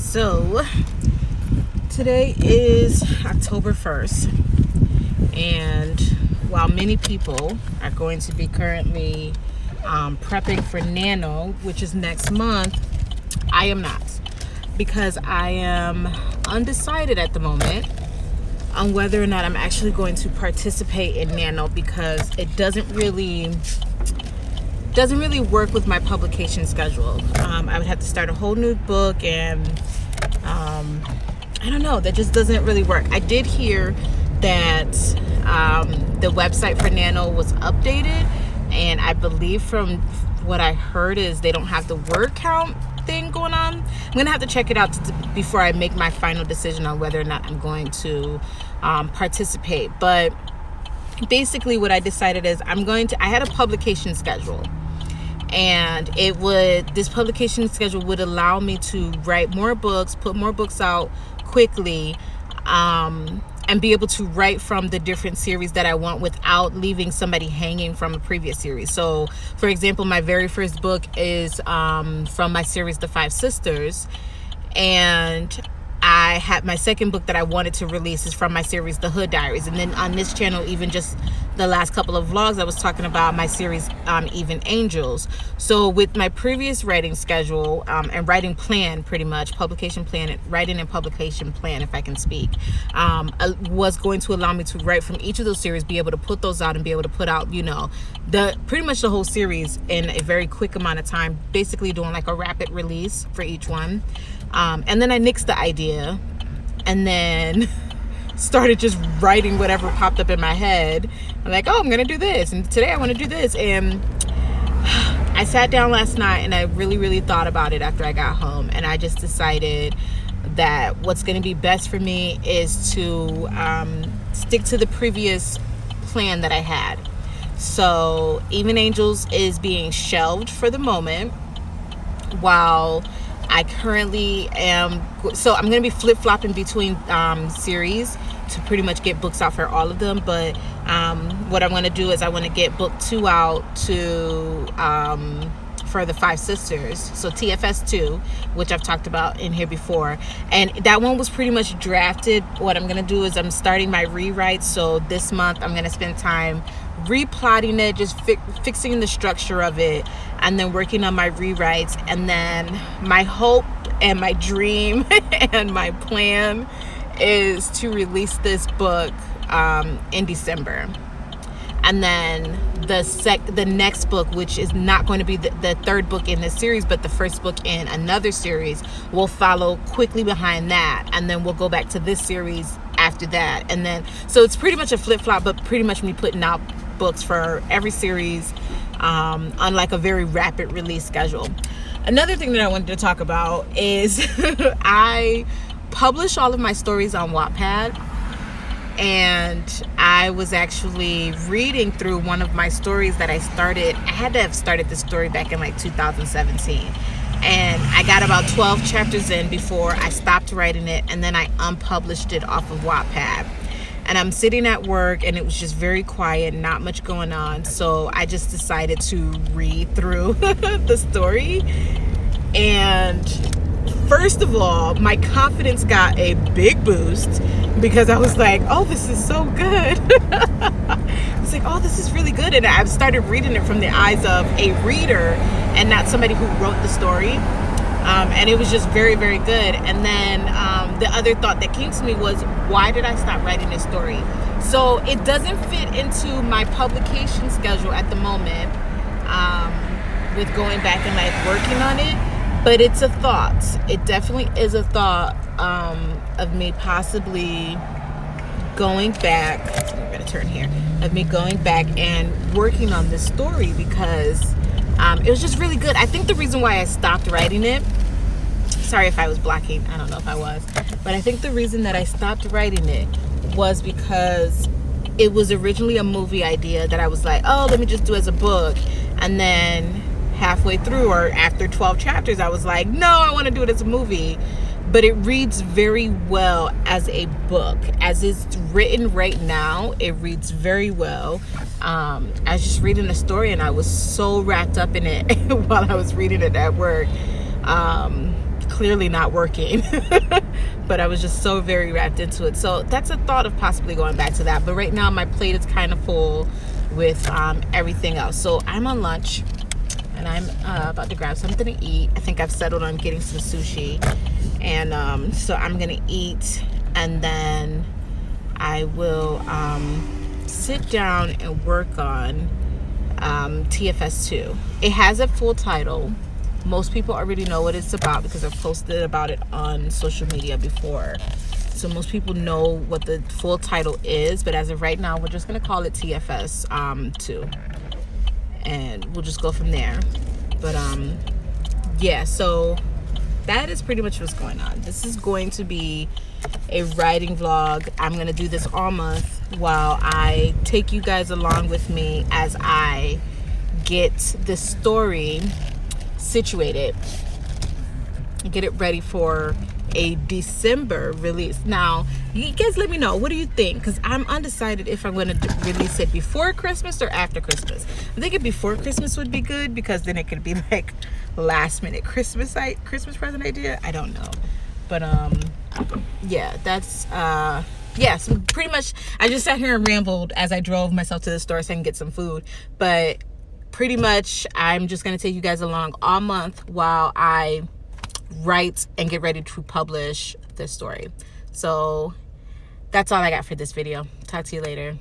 So today is October 1st, and while many people are going to be currently prepping for Nano, which is next month, I am not, because I am undecided at the moment on whether or not I'm actually going to participate in Nano, because it doesn't really work with my publication schedule. I would have to start a whole new book, and I don't know, that just doesn't really work. I did hear that the website for Nano was updated, and I believe from what I heard is they don't have the word count thing going on. I'm gonna have to check it out before I make my final decision on whether or not I'm going to participate. But basically what I decided is I had a publication schedule, and this publication schedule would allow me to write more books, put more books out quickly, and be able to write from the different series that I want without leaving somebody hanging from a previous series. So for example, my very first book is from my series The Five Sisters, and I had my second book that I wanted to release is from my series The Hood Diaries. And then on this channel, even just the last couple of vlogs, I was talking about my series Even Angels. So with my previous writing schedule and writing plan, pretty much publication plan, writing and publication plan, if I can speak, was going to allow me to write from each of those series, be able to put those out, and be able to put out, pretty much the whole series in a very quick amount of time, basically doing like a rapid release for each one. And then I nixed the idea, and then started just writing whatever popped up in my head. I'm like, I'm gonna do this, and today I want to do this. And I sat down last night and I really thought about it after I got home, and I just decided that what's going to be best for me is to stick to the previous plan that I had. So Even Angels is being shelved for the moment, while I currently am, so I'm going to be flip-flopping between series to pretty much get books out for all of them. But what I'm going to do is I want to get book 2 out for The Five Sisters, so TFS 2, which I've talked about in here before. And that one was pretty much drafted. What I'm going to do is I'm starting my rewrite. So this month I'm going to spend time replotting it, just fixing the structure of it, and then working on my rewrites. And then my hope and my dream and my plan is to release this book in December. And then the next book, which is not going to be the third book in this series, but the first book in another series, will follow quickly behind that. And then we'll go back to this series after that. And then, so it's pretty much a flip-flop, but pretty much me putting out books for every series on like a very rapid release schedule. Another thing that I wanted to talk about is I publish all of my stories on Wattpad, and I was actually reading through one of my stories that I started. I had to have started this story back in like 2017, and I got about 12 chapters in before I stopped writing it, and then I unpublished it off of Wattpad. And I'm sitting at work, and it was just very quiet, not much going on. So I just decided to read through the story. And first of all, my confidence got a big boost, because I was like, this is so good. I was like, this is really good. And I started reading it from the eyes of a reader and not somebody who wrote the story. And it was just very good. And then the other thought that came to me was, why did I stop writing this story? So it doesn't fit into my publication schedule at the moment, with going back and like working on it. But it's a thought. It definitely is a thought of me possibly going back. I'm going to turn here. Of me going back and working on this story, because it was just really good. I think the reason why I stopped writing it, sorry if I was blocking, I don't know if I was, but I think the reason that I stopped writing it was because it was originally a movie idea that I was like, let me just do as a book. And then halfway through, or after 12 chapters, I was like, no, I want to do it as a movie. But it reads very well as a book. As it's written right now, it reads very well. I was just reading the story, and I was so wrapped up in it while I was reading it at work. clearly not working. But I was just so very wrapped into it. So that's a thought of possibly going back to that. But right now my plate is kind of full with everything else. So I'm on lunch and I'm about to grab something to eat. I think I've settled on getting some sushi. And so I'm gonna eat, and then I will sit down and work on TFS2. It has a full title. Most people already know what it's about because I've posted about it on social media before. So most people know what the full title is, but as of right now, we're just gonna call it TFS 2. And we'll just go from there. But yeah, so that is pretty much what's going on. This is going to be a writing vlog. I'm gonna do this all month while I take you guys along with me as I get this story situated and get it ready for a December release. Now, you guys let me know, what do you think? Because I'm undecided if I'm going to release it before Christmas or after Christmas. I'm thinking before Christmas would be good, because then it could be like last minute Christmas present idea. I don't know. But yeah, that's yeah, so pretty much I just sat here and rambled as I drove myself to the store so I can get some food. But pretty much I'm just going to take you guys along all month while I write and get ready to publish this story. So that's all I got for this video. Talk to you later.